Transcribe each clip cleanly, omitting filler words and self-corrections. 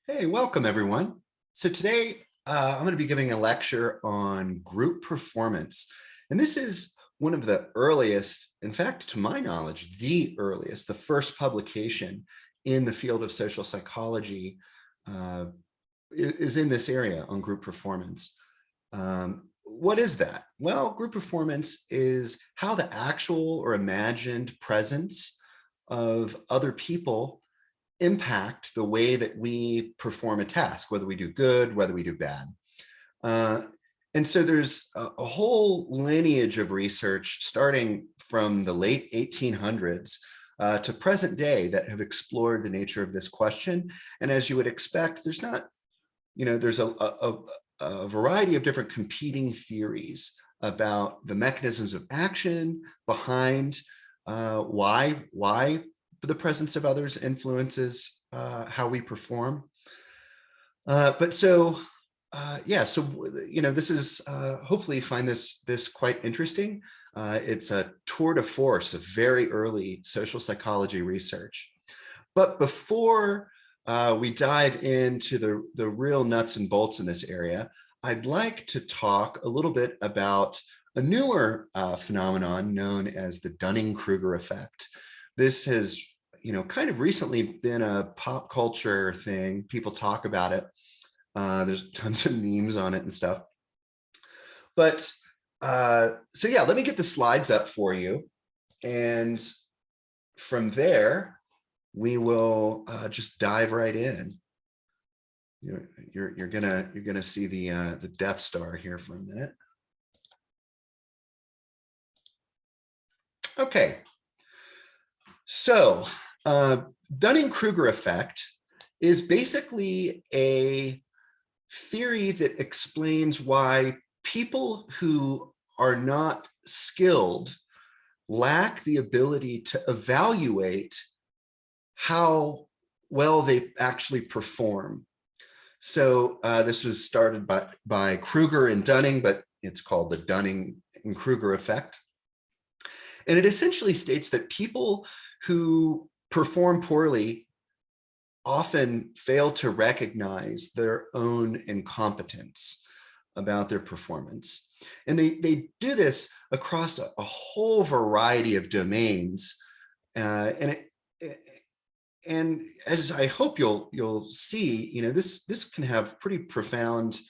Hey, welcome everyone. So today I'm going to be giving a lecture on group performance. And this is one of the earliest, in fact, to my knowledge, the earliest, the first publication in the field of social psychology uh, is in this area on group performance. What is that? Well, group performance is how the actual or imagined presence of other people impact the way that we perform a task, whether we do good, whether we do bad. Uh, and so there's a whole lineage of research starting from the late 1800s to present day that have explored the nature of this question. And as you would expect, there's not, there's a variety of different competing theories about the mechanisms of action behind why the presence of others influences how we perform. This is hopefully you find this quite interesting. It's a tour de force of very early social psychology research. But before we dive into the real nuts and bolts in this area, I'd like to talk a little bit about a newer phenomenon known as the Dunning-Kruger effect. This has kind of recently been a pop culture thing. People talk about it. There's tons of memes on it and stuff. But so yeah, let me get the slides up for you. And from there, we will just dive right in. You're gonna see the Death Star here for a minute. Okay. So Dunning-Kruger effect is basically a theory that explains why people who are not skilled lack the ability to evaluate how well they actually perform. So this was started by Kruger and Dunning, but it's called the Dunning-Kruger effect. And it essentially states that people who perform poorly often fail to recognize their own incompetence about their performance. And they do this across a whole variety of domains. And as I hope you'll see, this can have pretty profound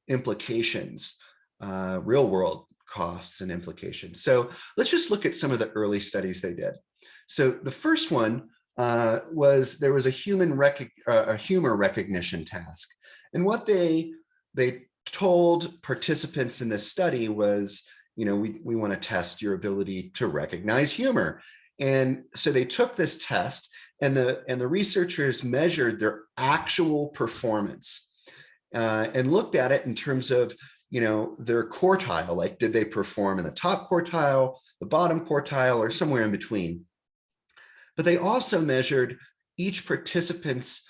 implications, real world costs and implications. So let's just look at some of the early studies they did. So the first one there was a humor recognition task. And what they told participants in this study was, we want to test your ability to recognize humor. And so they took this test and the researchers measured their actual performance and looked at it in terms of their quartile, like did they perform in the top quartile, the bottom quartile, or somewhere in between. But they also measured each participant's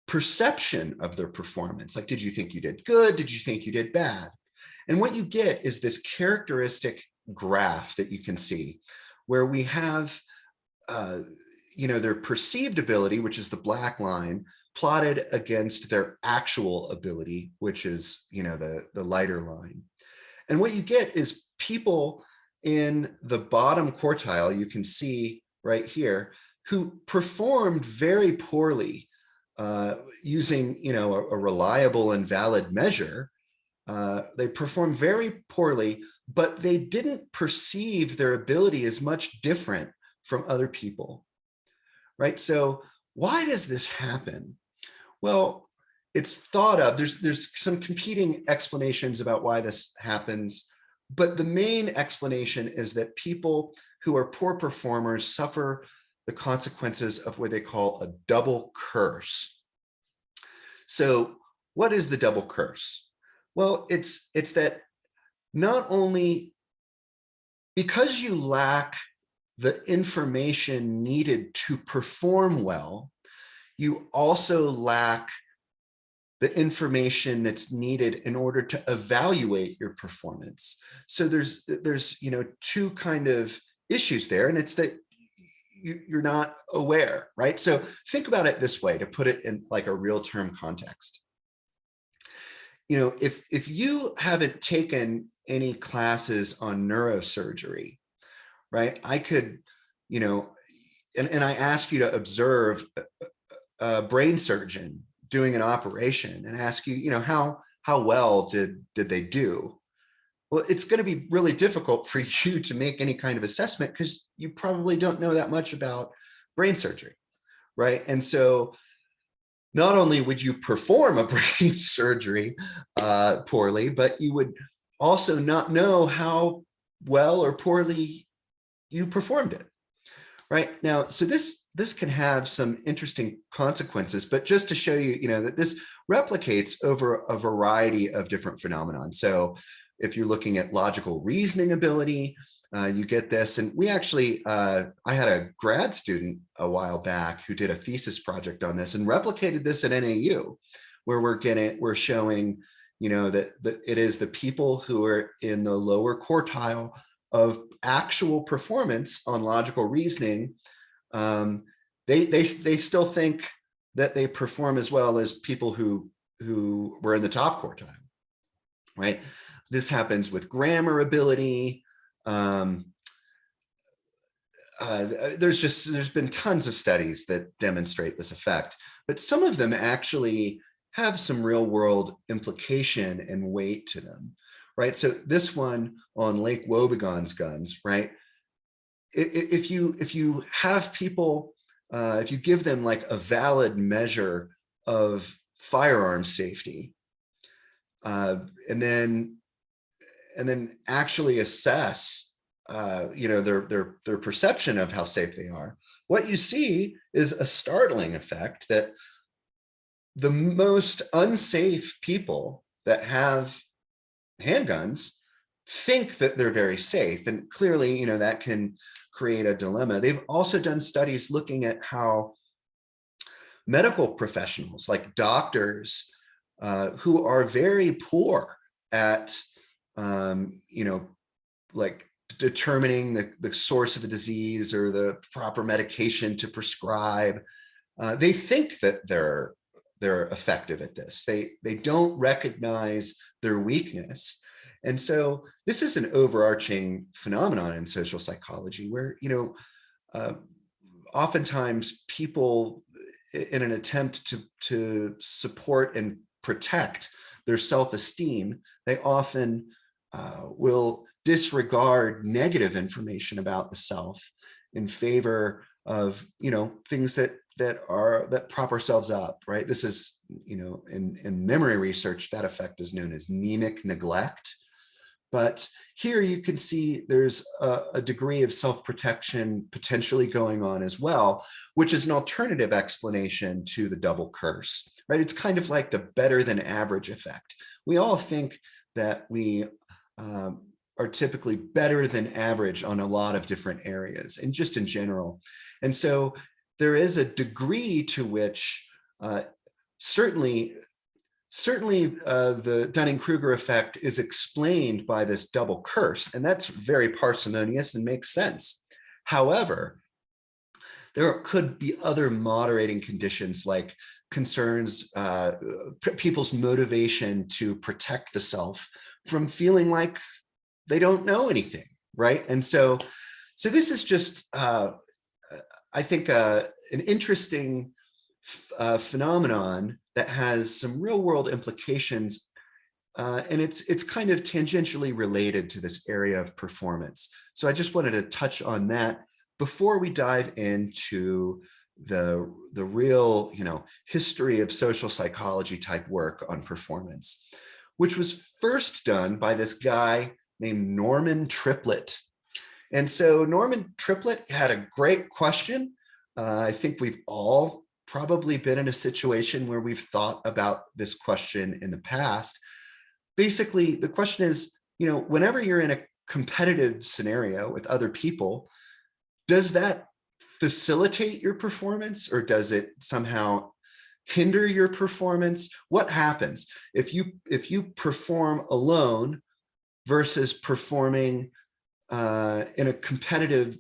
perception of their performance. Like, did you think you did good? Did you think you did bad? And what you get is this characteristic graph that you can see where we have, their perceived ability, which is the black line, plotted against their actual ability, which is, the lighter line. And what you get is people in the bottom quartile, you can see right here, who performed very poorly using, a reliable and valid measure. They performed very poorly, but they didn't perceive their ability as much different from other people, right? So why does this happen? Well, it's thought of, there's some competing explanations about why this happens, but the main explanation is that people who are poor performers suffer the consequences of what they call a double curse. So what is the double curse? Well, it's that not only because you lack the information needed to perform well, you also lack the information that's needed in order to evaluate your performance. So there's two kind of issues there, and it's that you're not aware, right? So think about it this way, to put it in like a real term context. If you haven't taken any classes on neurosurgery, right? I could, and I ask you to observe a brain surgeon doing an operation and ask you, how well did they do? Well, it's going to be really difficult for you to make any kind of assessment because you probably don't know that much about brain surgery, right? And so not only would you perform a brain surgery poorly, but you would also not know how well or poorly you performed it, right? Now, so this can have some interesting consequences, but just to show you, that this replicates over a variety of different phenomena. So if you're looking at logical reasoning ability, you get this. And we actually, I had a grad student a while back who did a thesis project on this and replicated this at NAU, where we're showing, that it is the people who are in the lower quartile of actual performance on logical reasoning. They still think that they perform as well as people who were in the top quartile, right? This happens with grammar ability. There's been tons of studies that demonstrate this effect, but some of them actually have some real world implication and weight to them, right? So this one on Lake Wobegon's guns, right? If you have people, if you give them like a valid measure of firearm safety, and then actually assess, their perception of how safe they are, what you see is a startling effect that the most unsafe people that have handguns think that they're very safe. And clearly, that can create a dilemma. They've also done studies looking at how medical professionals like doctors who are very poor at, like determining the source of a disease or the proper medication to prescribe, they think that they're effective at this. They don't recognize their weakness. And so this is an overarching phenomenon in social psychology where, oftentimes people, in an attempt to support and protect their self-esteem, they often will disregard negative information about the self in favor of, things that prop ourselves up, right? This is, in memory research, that effect is known as mnemic neglect. But here you can see there's a degree of self-protection potentially going on as well, which is an alternative explanation to the double curse, right? It's kind of like the better than average effect. We all think that we are typically better than average on a lot of different areas and just in general. And so there is a degree to which certainly the Dunning-Kruger effect is explained by this double curse, and that's very parsimonious and makes sense. However, there could be other moderating conditions like concerns, people's motivation to protect the self from feeling like they don't know anything, right? And so this is just, I think, an interesting phenomenon that has some real world implications, and it's kind of tangentially related to this area of performance. So I just wanted to touch on that before we dive into the real, history of social psychology type work on performance, which was first done by this guy named Norman Triplett. And so Norman Triplett had a great question. I think we've all probably been in a situation where we've thought about this question in the past. Basically, the question is, whenever you're in a competitive scenario with other people, does that facilitate your performance or does it somehow hinder your performance? What happens if you perform alone versus performing in a competitive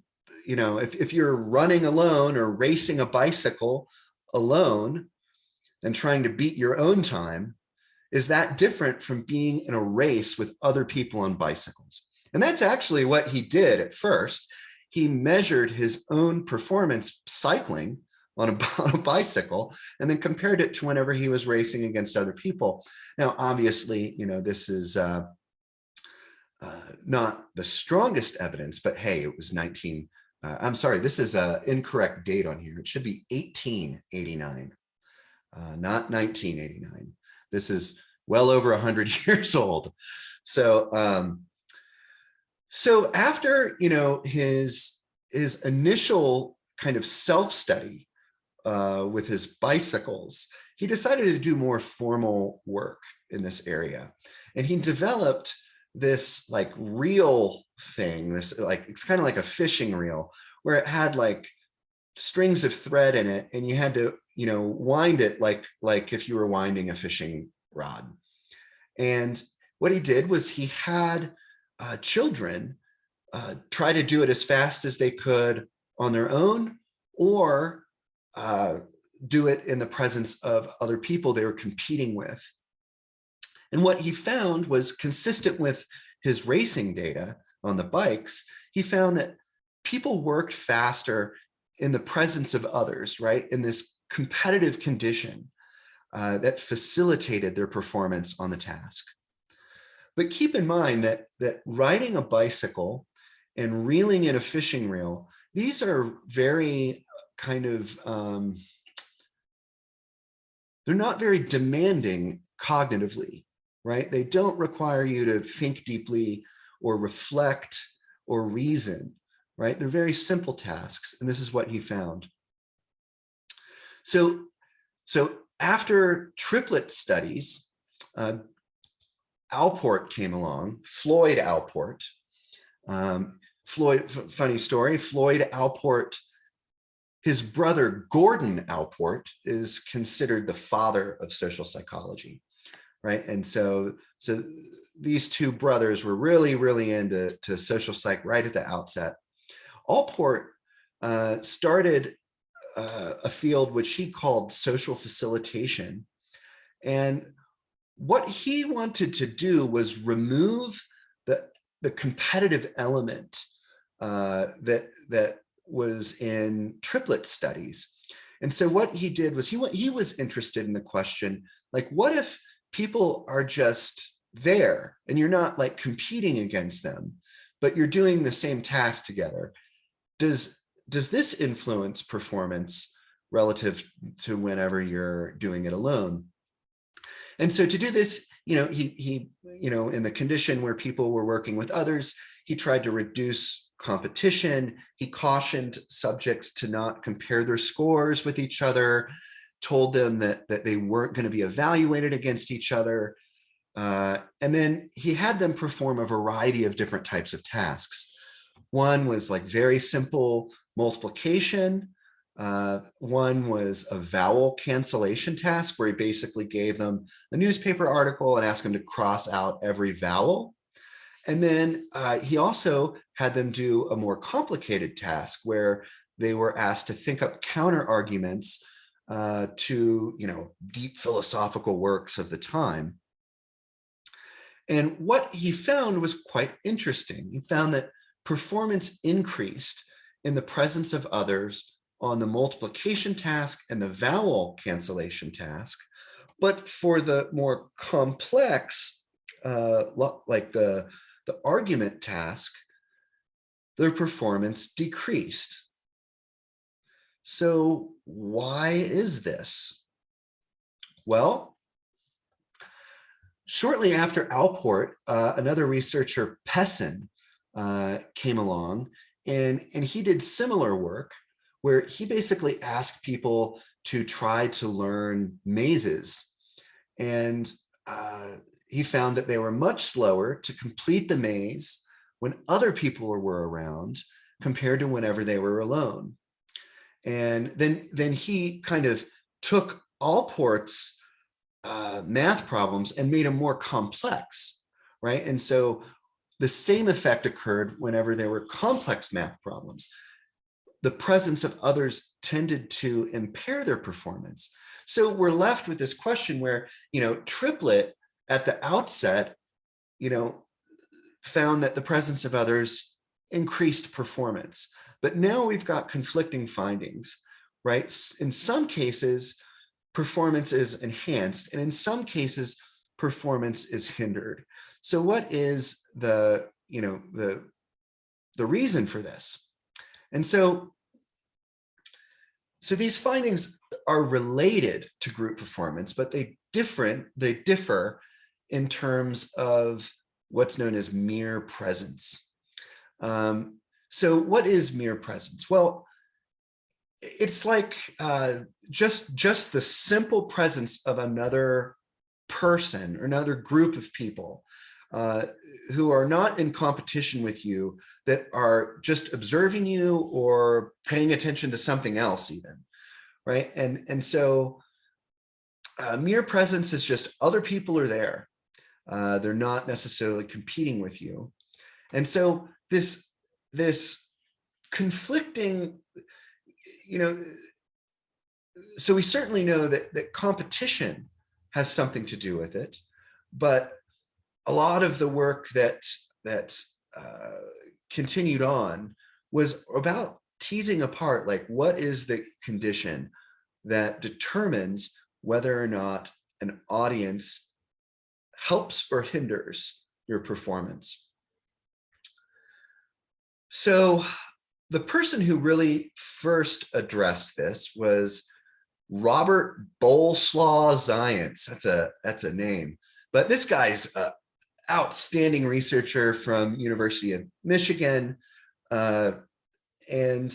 if you're running alone or racing a bicycle alone and trying to beat your own time, is that different from being in a race with other people on bicycles? And that's actually what he did at first. He measured his own performance cycling on a bicycle and then compared it to whenever he was racing against other people. Now, obviously, this is not the strongest evidence, but hey, it was I'm sorry, this is an incorrect date on here. It should be 1889, not 1989. This is well over 100 years old. So, so after, his initial kind of self-study with his bicycles, he decided to do more formal work in this area. And he developed this like reel thing, it's kind of like a fishing reel, where it had like strings of thread in it, and you had to, wind it like if you were winding a fishing rod. And what he did was he had children try to do it as fast as they could on their own, or do it in the presence of other people they were competing with. And what he found was consistent with his racing data on the bikes. He found that people worked faster in the presence of others, right? In this competitive condition that facilitated their performance on the task. But keep in mind that riding a bicycle and reeling in a fishing reel, these are very kind of, they're not very demanding cognitively, right? They don't require you to think deeply or reflect or reason, right? They're very simple tasks, and this is what he found. So after triplet studies, Alport came along, Floyd Alport. Funny story, Floyd Alport, his brother Gordon Alport is considered the father of social psychology, right? And so these two brothers were really into social psych right at the outset. Alport started a field which he called social facilitation. And what he wanted to do was remove the competitive element that was in triplet studies. And so what he did was he was interested in the question, like, what if people are just there and you're not like competing against them, but you're doing the same task together? Does this influence performance relative to whenever you're doing it alone? And so to do this, he in the condition where people were working with others, he tried to reduce competition. He cautioned subjects to not compare their scores with each other, told them that they weren't going to be evaluated against each other. And then he had them perform a variety of different types of tasks. One was like very simple multiplication. One was a vowel cancellation task where he basically gave them a newspaper article and asked them to cross out every vowel. And then he also had them do a more complicated task where they were asked to think up counter arguments to deep philosophical works of the time. And what he found was quite interesting. He found that performance increased in the presence of others on the multiplication task and the vowel cancellation task. But for the more complex, like the argument task, their performance decreased. So why is this? Well, shortly after Alport, another researcher, Pessin, came along, and he did similar work where he basically asked people to try to learn mazes. And he found that they were much slower to complete the maze when other people were around compared to whenever they were alone. And then he kind of took Alport's math problems and made them more complex, right? And so the same effect occurred whenever there were complex math problems. the presence of others tended to impair their performance. So we're left with this question where, triplet at the outset, found that the presence of others increased performance. But now we've got conflicting findings, right? In some cases, performance is enhanced, and in some cases, performance is hindered. So what is the reason for this? And so these findings are related to group performance, but they differ in terms of what's known as mere presence. So what is mere presence? Well, it's like just the simple presence of another person or another group of people who are not in competition with you, that are just observing you or paying attention to something else even, right? And so mere presence is just other people are there. They're not necessarily competing with you. And so this conflicting, so we certainly know that competition has something to do with it, but a lot of the work that continued on was about teasing apart, like, what is the condition that determines whether or not an audience helps or hinders your performance. So the person who really first addressed this was Robert Boleslaw Zients. That's a name, but this guy's an outstanding researcher from University of Michigan. And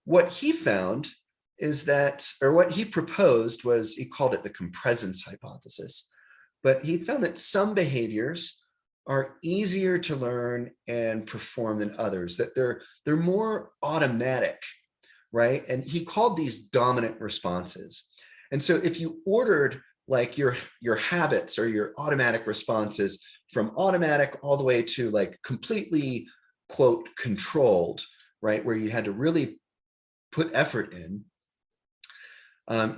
what he found is that, or what he proposed was, he called it the compresence hypothesis, but he found that some behaviors are easier to learn and perform than others, that they're more automatic, right? And he called these dominant responses. And so if you ordered like your habits or your automatic responses from automatic all the way to like completely, quote, controlled, right, where you had to really put effort in,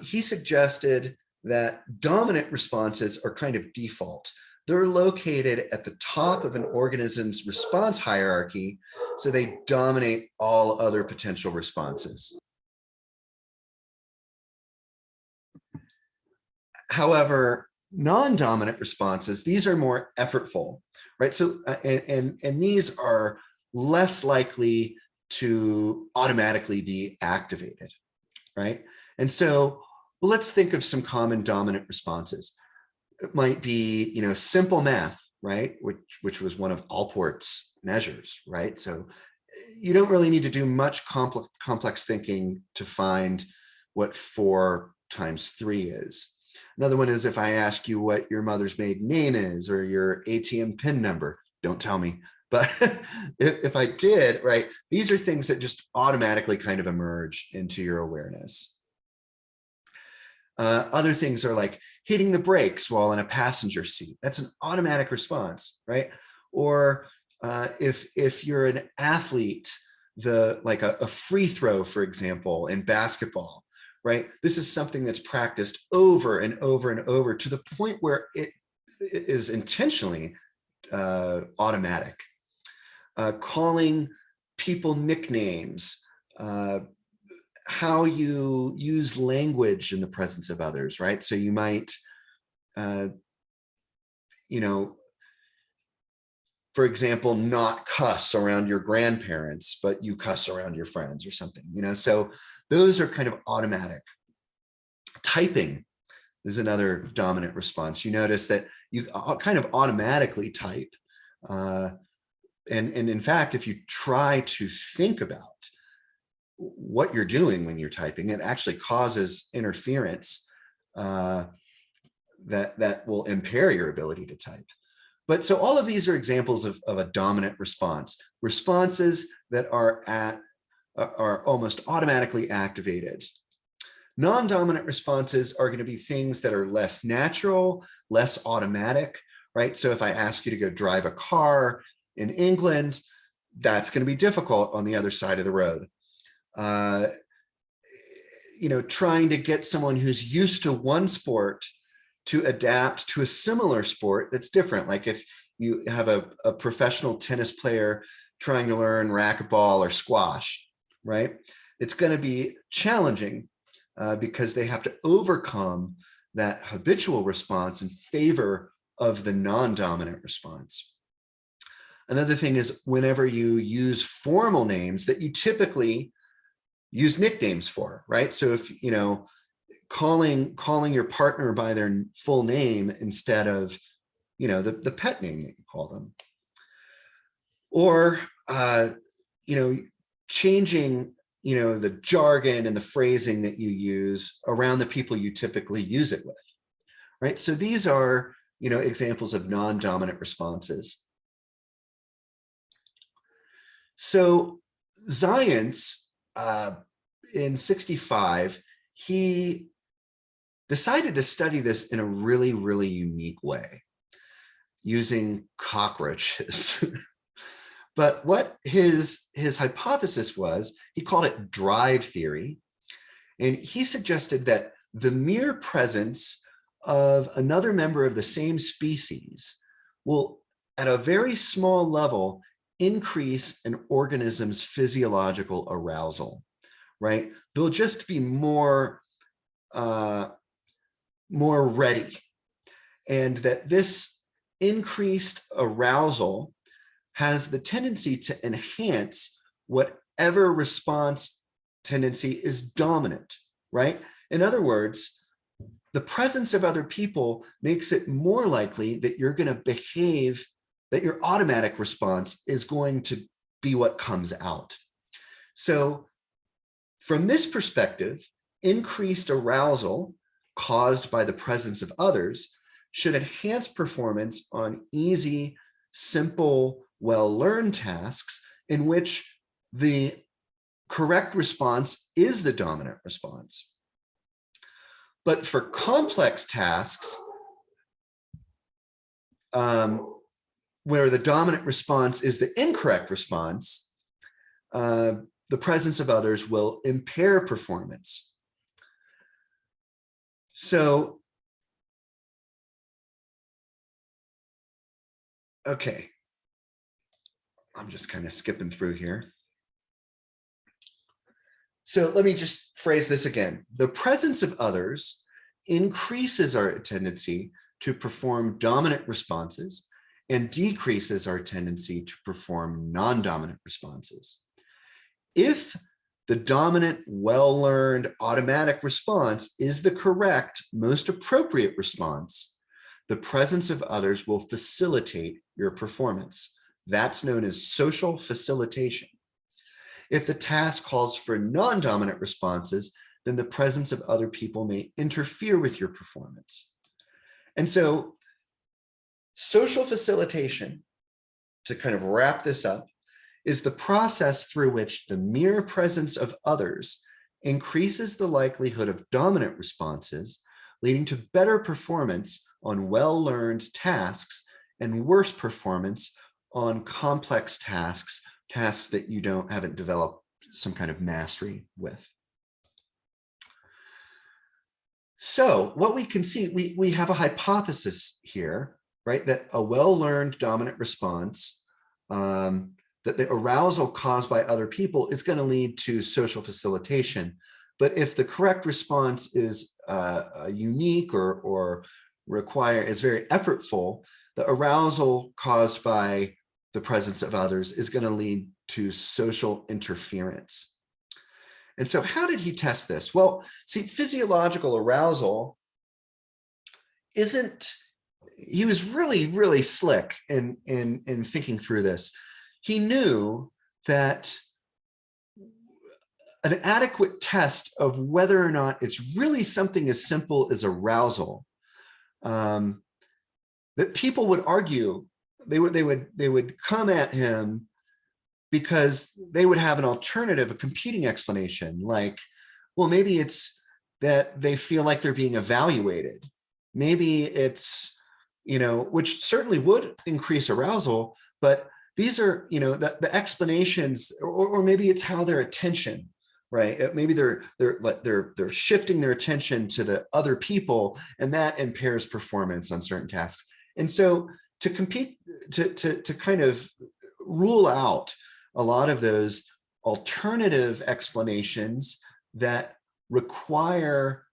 he suggested that dominant responses are kind of default. They're located at the top of an organism's response hierarchy, so they dominate all other potential responses. However, non-dominant responses, these are more effortful, right? So, and these are less likely to automatically be activated, right? And so, well, let's think of some common dominant responses. It might be, simple math, right? Which was one of Allport's measures, right? So you don't really need to do much complex thinking to find what 4 times 3 is. Another one is if I ask you what your mother's maiden name is or your ATM PIN number, don't tell me. But if I did, right, these are things that just automatically kind of emerge into your awareness. Other things are like hitting the brakes while in a passenger seat. That's an automatic response, right? Or if you're an athlete, like a free throw, for example, in basketball, right? This is something that's practiced over and over and over to the point where it is intentionally automatic. Calling people nicknames, how you use language in the presence of others, right? So you might, for example, not cuss around your grandparents, but you cuss around your friends or something, so those are kind of automatic. Typing is another dominant response. You notice that you kind of automatically type. And in fact, if you try to think about what you're doing when you're typing, it actually causes interference that will impair your ability to type. But so all of these are examples of a dominant response, responses that are almost automatically activated. Non-dominant responses are going to be things that are less natural, less automatic, right? So if I ask you to go drive a car in England, that's going to be difficult on the other side of the road. uh, trying to get someone who's used to one sport to adapt to a similar sport that's different. Like if you have a professional tennis player trying to learn racquetball or squash, right? It's going to be challenging because they have to overcome that habitual response in favor of the non-dominant response. Another thing is whenever you use formal names that you typically use nicknames for, right? So if, calling your partner by their full name instead of, the pet name that you call them. Or, changing, the jargon and the phrasing that you use around the people you typically use it with, right? So these are, examples of non-dominant responses. So Zients, in 1965, he decided to study this in a really, really unique way, using cockroaches. But what his hypothesis was, he called it drive theory. And he suggested that the mere presence of another member of the same species will, at a very small level, increase an organism's physiological arousal, right? They'll just be more ready. And that this increased arousal has the tendency to enhance whatever response tendency is dominant, right? In other words, the presence of other people makes it more likely that you're going to behave, that your automatic response is going to be what comes out. So from this perspective, increased arousal caused by the presence of others should enhance performance on easy, simple, well-learned tasks in which the correct response is the dominant response. But for complex tasks, where the dominant response is the incorrect response, the presence of others will impair performance. So, okay, I'm just kind of skipping through here. So let me just phrase this again. The presence of others increases our tendency to perform dominant responses and decreases our tendency to perform non-dominant responses. If the dominant, well-learned automatic response is the correct, most appropriate response, the presence of others will facilitate your performance. That's known as social facilitation. If the task calls for non-dominant responses, then the presence of other people may interfere with your performance. And so social facilitation, to kind of wrap this up, is the process through which the mere presence of others increases the likelihood of dominant responses, leading to better performance on well-learned tasks and worse performance on complex tasks that you haven't developed some kind of mastery with. So what we can see, we have a hypothesis here, right? That a well-learned dominant response, that the arousal caused by other people is going to lead to social facilitation. But if the correct response is unique or is very effortful, the arousal caused by the presence of others is going to lead to social interference. And so how did he test this? Well, see, physiological arousal he was really, really slick in thinking through this. He knew that an adequate test of whether or not it's really something as simple as arousal, that people would argue, they would come at him because they would have an alternative, a competing explanation, like, well, maybe it's that they feel like they're being evaluated. Maybe it's, which certainly would increase arousal, but these are, the explanations, or maybe it's how their attention right? Maybe they're shifting their attention to the other people, and that impairs performance on certain tasks. And so to compete, to kind of rule out a lot of those alternative explanations that require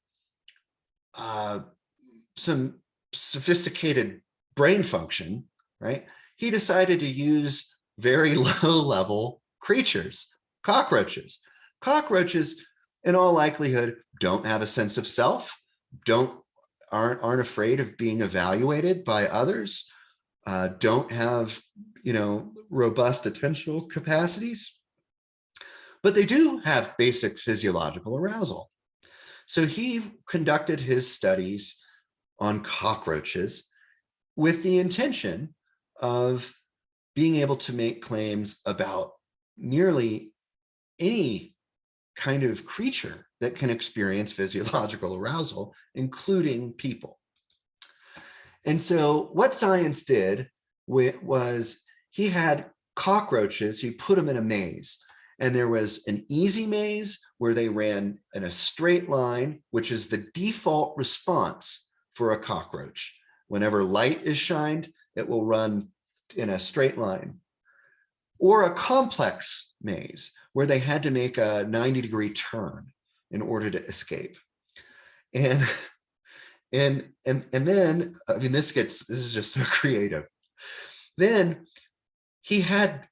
some sophisticated brain function, right? He decided to use very low level creatures, cockroaches. Cockroaches, in all likelihood, don't have a sense of self, aren't afraid of being evaluated by others, don't have, robust attentional capacities, but they do have basic physiological arousal. So he conducted his studies on cockroaches with the intention of being able to make claims about nearly any kind of creature that can experience physiological arousal, including people. And so what science did was he had cockroaches, he put them in a maze. And there was an easy maze where they ran in a straight line, which is the default response for a cockroach. Whenever light is shined, it will run in a straight line. Or a complex maze where they had to make a 90-degree turn in order to escape. And then, I mean, this is just so creative. Then he had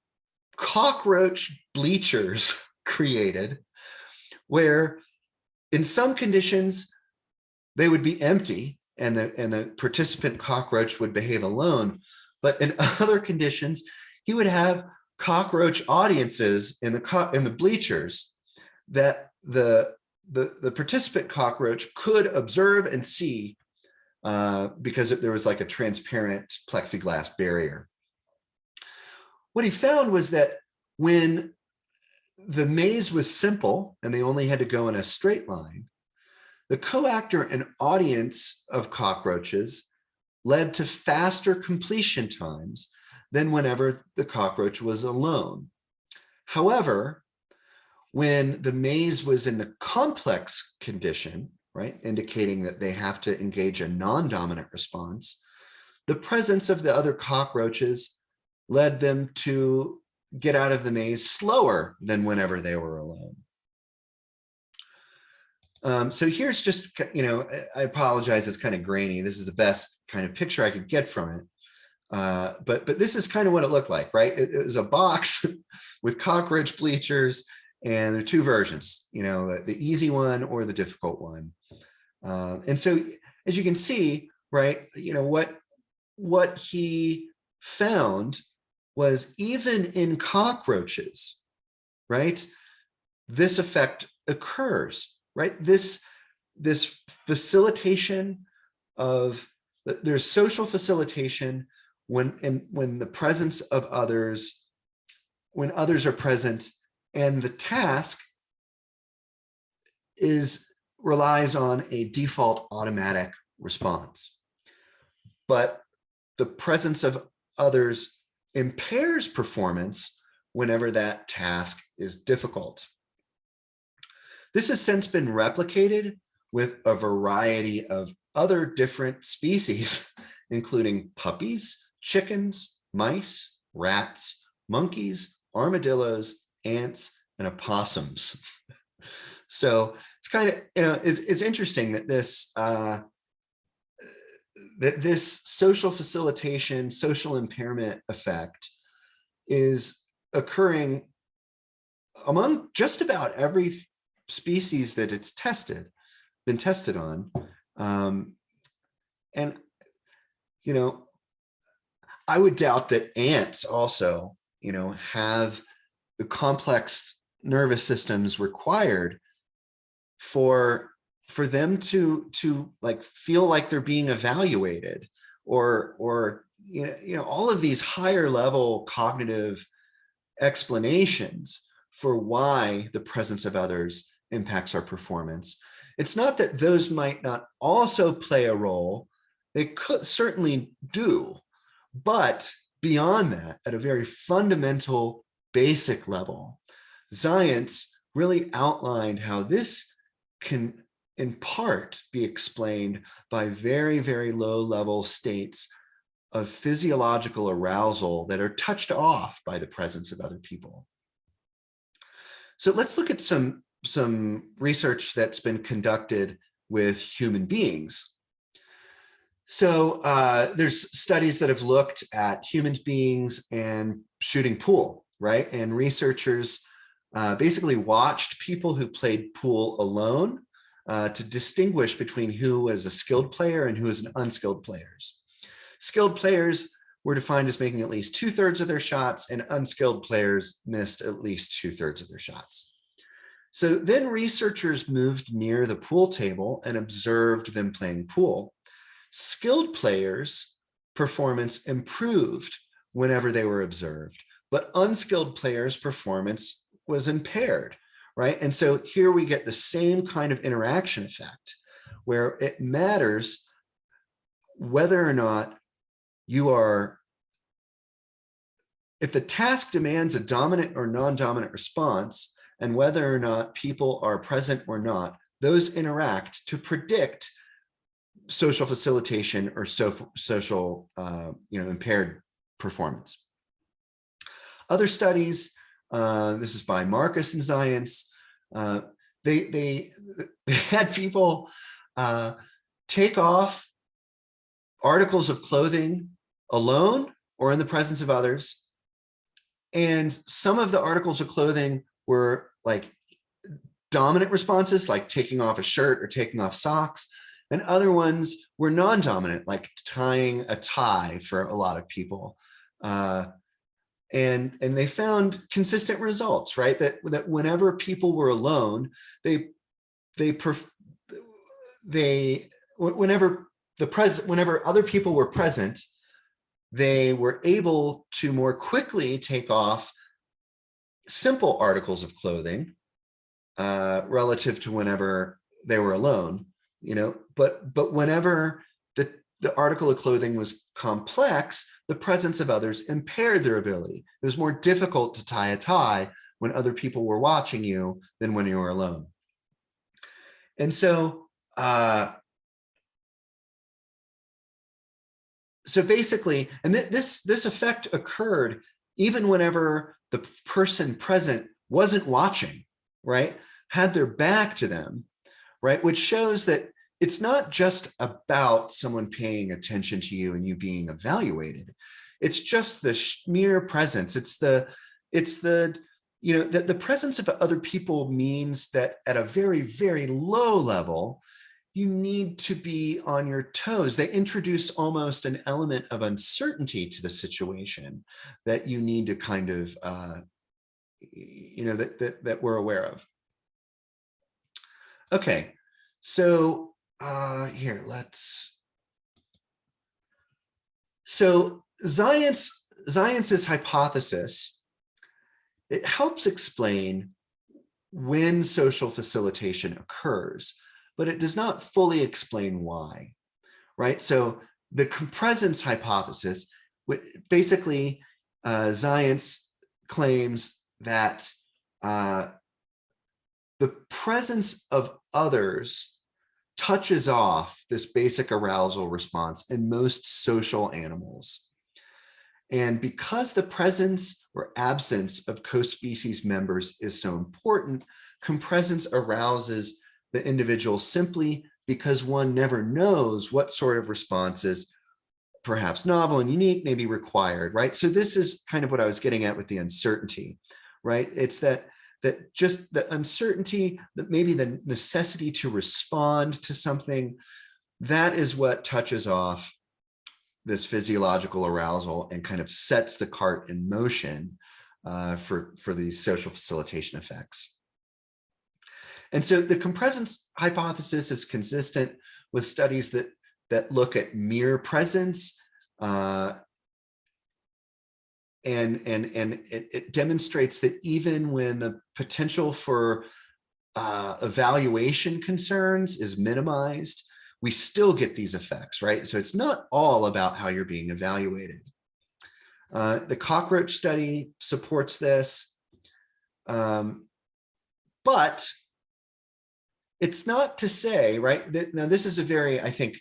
cockroach bleachers created where in some conditions they would be empty and the participant cockroach would behave alone. But in other conditions, he would have cockroach audiences in the bleachers that the participant cockroach could observe and see because there was like a transparent plexiglass barrier. What he found was that when the maze was simple and they only had to go in a straight line, the coactor and audience of cockroaches led to faster completion times than whenever the cockroach was alone. However, when the maze was in the complex condition, right, indicating that they have to engage a non-dominant response, the presence of the other cockroaches led them to get out of the maze slower than whenever they were alone. So here's just, I apologize, it's kind of grainy. This is the best kind of picture I could get from it. But this is kind of what it looked like, right? It was a box with cockroach bleachers, and there are two versions, the easy one or the difficult one. And so as you can see, right, what he found was even in cockroaches, right, this effect occurs, right? This facilitation there's social facilitation when the presence of others, when others are present, and the task relies on a default automatic response. But the presence of others impairs performance whenever that task is difficult. This has since been replicated with a variety of other different species, including puppies, chickens, mice, rats, monkeys, armadillos, ants, and opossums. So it's kind of, it's interesting that this social facilitation, social impairment effect is occurring among just about every species that it's been tested on. And, I would doubt that ants also, have the complex nervous systems required for them to like feel like they're being evaluated, or all of these higher level cognitive explanations for why the presence of others impacts our performance. It's not that those might not also play a role. They could certainly do, but beyond that, at a very fundamental, basic level, science really outlined how this can in part be explained by very, very low level states of physiological arousal that are touched off by the presence of other people. So let's look at some research that's been conducted with human beings. So there's studies that have looked at human beings and shooting pool, right? And researchers basically watched people who played pool alone to distinguish between who was a skilled player and who was an unskilled player. Skilled players were defined as making at least 2/3 of their shots, and unskilled players missed at least 2/3 of their shots. So then researchers moved near the pool table and observed them playing pool. Skilled players' performance improved whenever they were observed, but unskilled players' performance was impaired, right? And so here we get the same kind of interaction effect where it matters whether or not you are, if the task demands a dominant or non-dominant response, and whether or not people are present or not, those interact to predict social facilitation or social impaired performance. Other studies, this is by Marcus and Science, they had people take off articles of clothing alone or in the presence of others. And some of the articles of clothing were like dominant responses, like taking off a shirt or taking off socks. And other ones were non-dominant, like tying a tie for a lot of people. And they found consistent results, right? That whenever people were alone, whenever other people were present, they were able to more quickly take off simple articles of clothing relative to whenever they were alone, but whenever the article of clothing was complex, the presence of others impaired their ability. It was more difficult to tie a tie when other people were watching you than when you were alone. And so, so basically, and this effect occurred even whenever the person present wasn't watching, right? Had their back to them, right? Which shows that it's not just about someone paying attention to you and you being evaluated. It's just the mere presence. It's the presence of other people means that at a very, very low level, you need to be on your toes. They introduce almost an element of uncertainty to the situation that you need to kind of, that we're aware of. Okay, so here, so Science's hypothesis, it helps explain when social facilitation occurs, but it does not fully explain why, right? So the presence hypothesis, basically Science claims that the presence of others touches off this basic arousal response in most social animals. And because the presence or absence of co-species members is so important, compresence arouses the individual simply because one never knows what sort of responses, perhaps novel and unique, may be required, right? So this is kind of what I was getting at with the uncertainty, right? It's that just the uncertainty, that maybe the necessity to respond to something, that is what touches off this physiological arousal and kind of sets the cart in motion for these social facilitation effects. And so the compresence hypothesis is consistent with studies that look at mere presence, and it demonstrates that even when the potential for evaluation concerns is minimized, we still get these effects, right? So it's not all about how you're being evaluated. The cockroach study supports this. But it's not to say, right, that now this is a very, I think,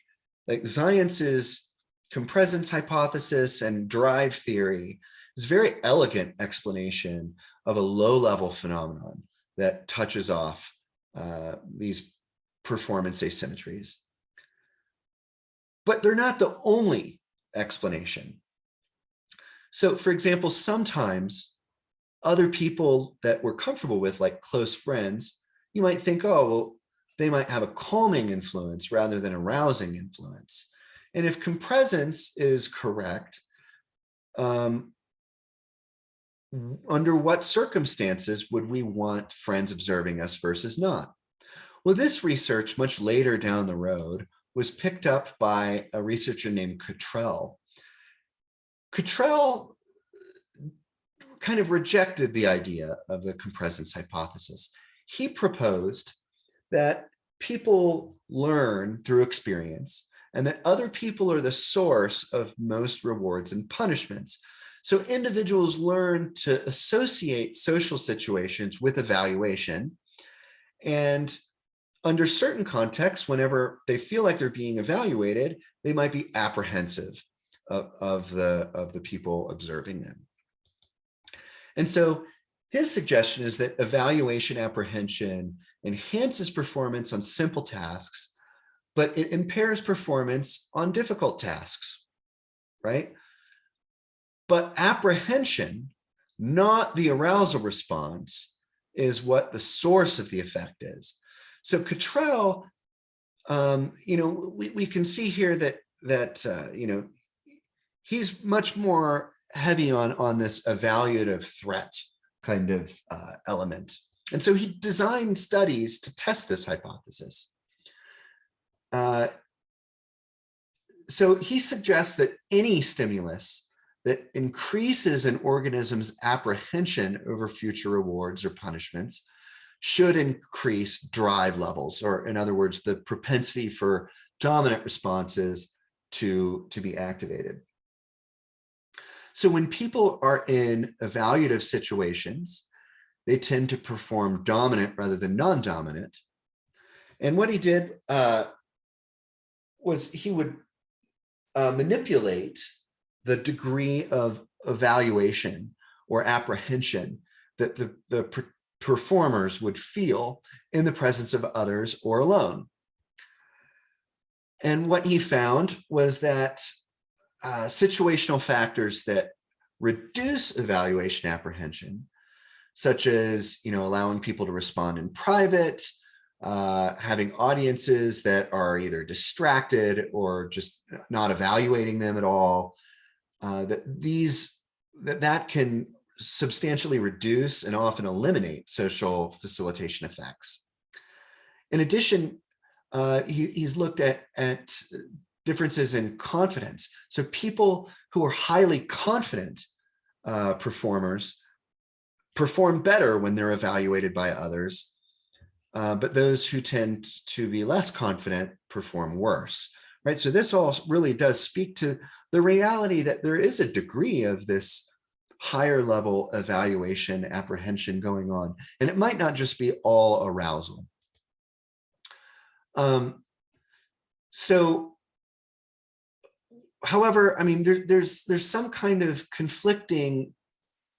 like Zientz's compresence hypothesis and drive theory is a very elegant explanation of a low-level phenomenon that touches off these performance asymmetries. But they're not the only explanation. So, for example, sometimes other people that we're comfortable with, like close friends, you might think, oh, well, they might have a calming influence rather than a rousing influence. And if compresence is correct, under what circumstances would we want friends observing us versus not? Well, this research much later down the road was picked up by a researcher named Cottrell. Cottrell kind of rejected the idea of the compresence hypothesis. He proposed that people learn through experience and that other people are the source of most rewards and punishments. So individuals learn to associate social situations with evaluation, and under certain contexts, whenever they feel like they're being evaluated, they might be apprehensive of the people observing them. And so his suggestion is that evaluation apprehension enhances performance on simple tasks, but it impairs performance on difficult tasks, right? But apprehension, not the arousal response, is what the source of the effect is. So Cottrell, we can see here that he's much more heavy on this evaluative threat kind of element. And so he designed studies to test this hypothesis. So he suggests that any stimulus that increases an organism's apprehension over future rewards or punishments should increase drive levels, or in other words, the propensity for dominant responses to be activated. So when people are in evaluative situations, they tend to perform dominant rather than non-dominant. And what he did was he would manipulate the degree of evaluation or apprehension that the performers would feel in the presence of others or alone. And what he found was that situational factors that reduce evaluation apprehension, such as allowing people to respond in private, having audiences that are either distracted or just not evaluating them at all, that can substantially reduce and often eliminate social facilitation effects. In addition, he's looked at differences in confidence. So people who are highly confident performers perform better when they're evaluated by others, but those who tend to be less confident perform worse, right? So this all really does speak to the reality that there is a degree of this higher level evaluation apprehension going on, and it might not just be all arousal. However, I mean, there's some kind of conflicting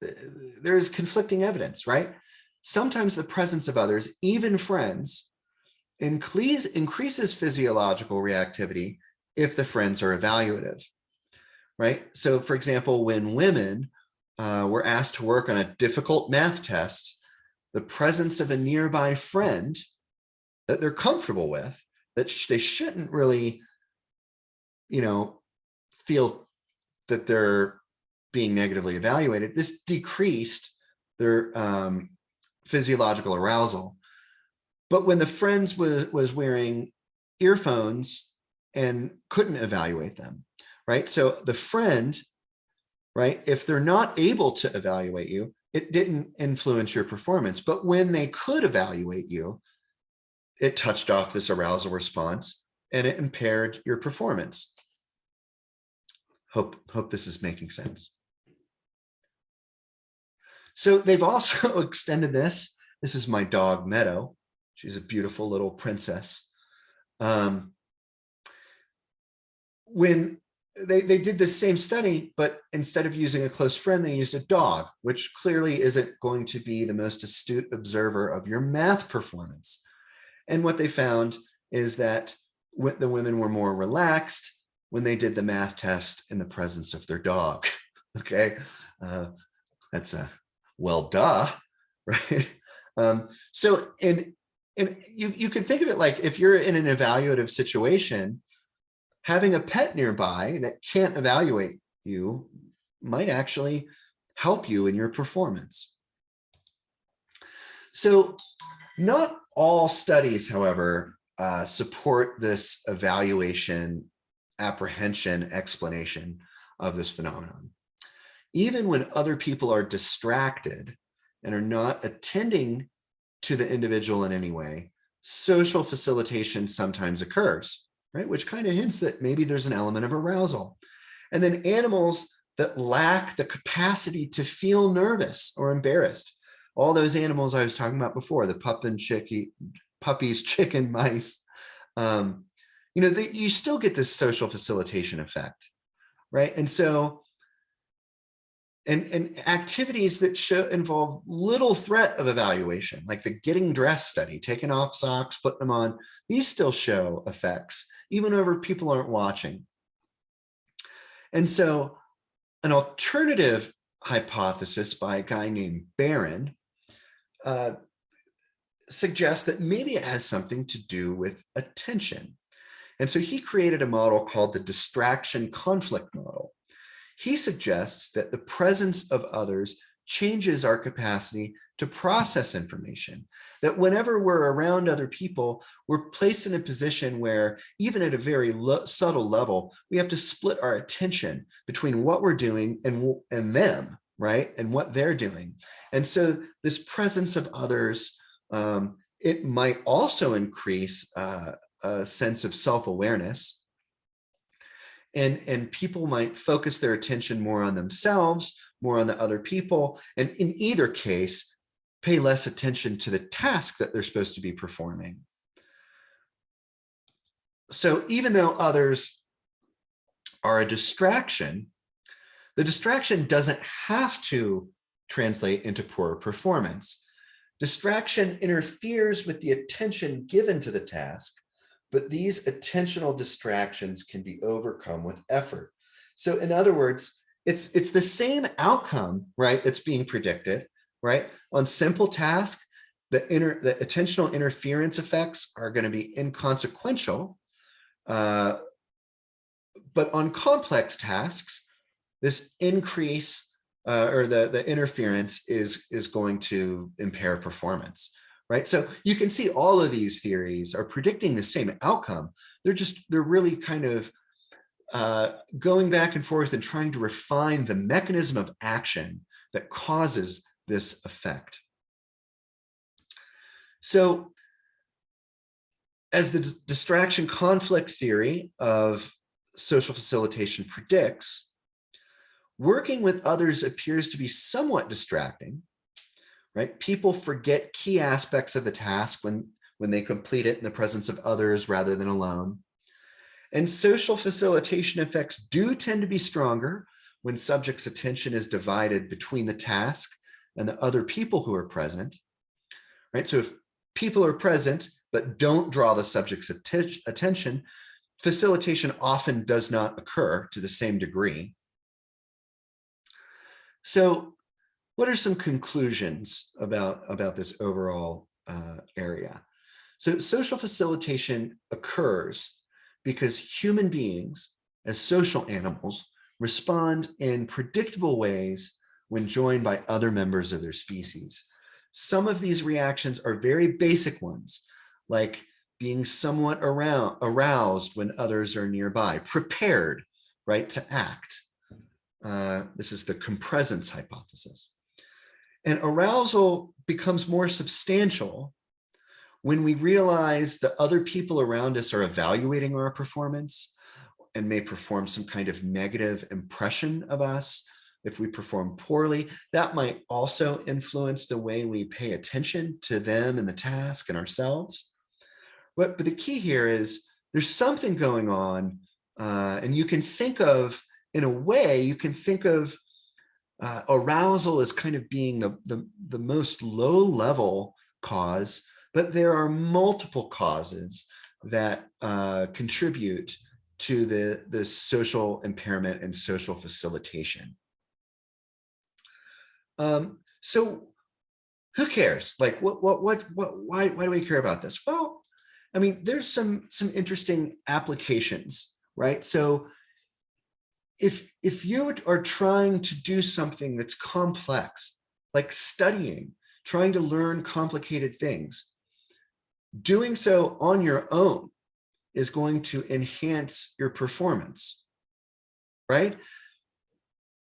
evidence, right? Sometimes the presence of others, even friends, increases physiological reactivity if the friends are evaluative, right? So for example, when women were asked to work on a difficult math test, the presence of a nearby friend that they're comfortable with, that they shouldn't really, feel that they're being negatively evaluated, this decreased their physiological arousal. But when the friends was wearing earphones and couldn't evaluate them, right? So the friend, right, if they're not able to evaluate you, it didn't influence your performance. But when they could evaluate you, it touched off this arousal response and it impaired your performance. Hope this is making sense. So they've also extended this This is my dog, Meadow. She's a beautiful little princess. When they did the same study, but instead of using a close friend, they used a dog, which clearly isn't going to be the most astute observer of your math performance. And what they found is that the women were more relaxed when they did the math test in the presence of their dog. Okay, that's a well, duh, right? So you can think of it like if you're in an evaluative situation, having a pet nearby that can't evaluate you might actually help you in your performance. So not all studies, however, support this evaluation, apprehension, explanation of this phenomenon. Even when other people are distracted and are not attending to the individual in any way, social facilitation sometimes occurs, right? Which kind of hints that maybe there's an element of arousal. And then animals that lack the capacity to feel nervous or embarrassed, all those animals I was talking about before, the puppies, chicken, mice, you still get this social facilitation effect, right? And so, and activities that involve little threat of evaluation, like the getting dressed study, taking off socks, putting them on, these still show effects, even over people aren't watching. And so an alternative hypothesis by a guy named Barron suggests that maybe it has something to do with attention. And so he created a model called the distraction conflict model. He suggests that the presence of others changes our capacity to process information, that whenever we're around other people, we're placed in a position where even at a very subtle level, we have to split our attention between what we're doing and them, right? And what they're doing. And so this presence of others, it might also increase a sense of self-awareness. And people might focus their attention more on themselves, more on the other people, and in either case, pay less attention to the task that they're supposed to be performing. So even though others are a distraction, the distraction doesn't have to translate into poor performance. Distraction interferes with the attention given to the task, but these attentional distractions can be overcome with effort. So in other words, it's the same outcome, right, that's being predicted, right? On simple tasks, the attentional interference effects are going to be inconsequential, but on complex tasks, this increase or the interference is going to impair performance. Right. So you can see all of these theories are predicting the same outcome. They're really kind of going back and forth and trying to refine the mechanism of action that causes this effect. So as the distraction conflict theory of social facilitation predicts, working with others appears to be somewhat distracting. Right? People forget key aspects of the task when they complete it in the presence of others rather than alone. And social facilitation effects do tend to be stronger when subjects' attention is divided between the task and the other people who are present. Right? So if people are present but don't draw the subject's attention, facilitation often does not occur to the same degree. So what are some conclusions about this overall area? So social facilitation occurs because human beings, as social animals, respond in predictable ways when joined by other members of their species. Some of these reactions are very basic ones, like being somewhat aroused when others are nearby, prepared, right, to act. This is the compresence hypothesis. And arousal becomes more substantial when we realize that other people around us are evaluating our performance and may perform some kind of negative impression of us, if we perform poorly, that might also influence the way we pay attention to them and the task and ourselves. But the key here is there's something going on, and you can think of, in a way, you can think of arousal as kind of being the most low-level cause, but there are multiple causes that contribute to the social impairment and social facilitation. So who cares? Like, why do we care about this? Well, I mean, there's some interesting applications, right? So if you are trying to do something that's complex, like studying, trying to learn complicated things, doing so on your own is going to enhance your performance, right?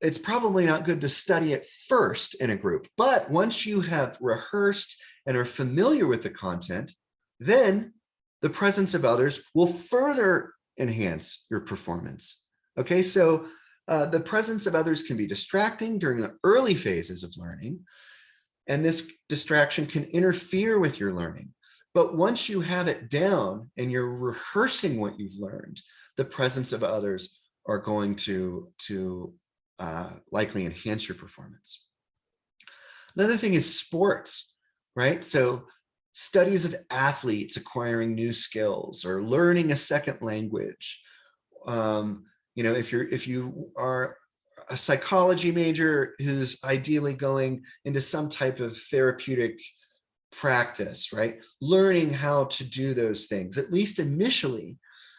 It's probably not good to study it first in a group, but once you have rehearsed and are familiar with the content, then the presence of others will further enhance your performance. Okay, so the presence of others can be distracting during the early phases of learning, and this distraction can interfere with your learning. But once you have it down and you're rehearsing what you've learned, the presence of others are going to likely enhance your performance. Another thing is sports, right? So studies of athletes acquiring new skills or learning a second language. If you are a psychology major who's ideally going into some type of therapeutic practice, right? Learning how to do those things, at least initially,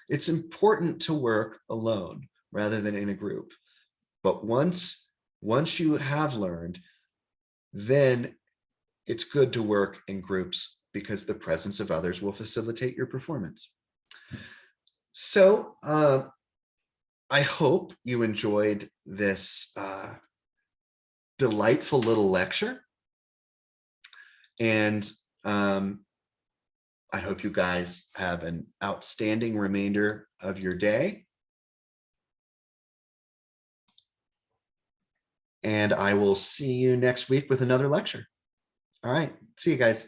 it's important to work alone rather than in a group. But once you have learned, then it's good to work in groups because the presence of others will facilitate your performance. So I hope you enjoyed this delightful little lecture. And I hope you guys have an outstanding remainder of your day. And I will see you next week with another lecture. All right, see you guys.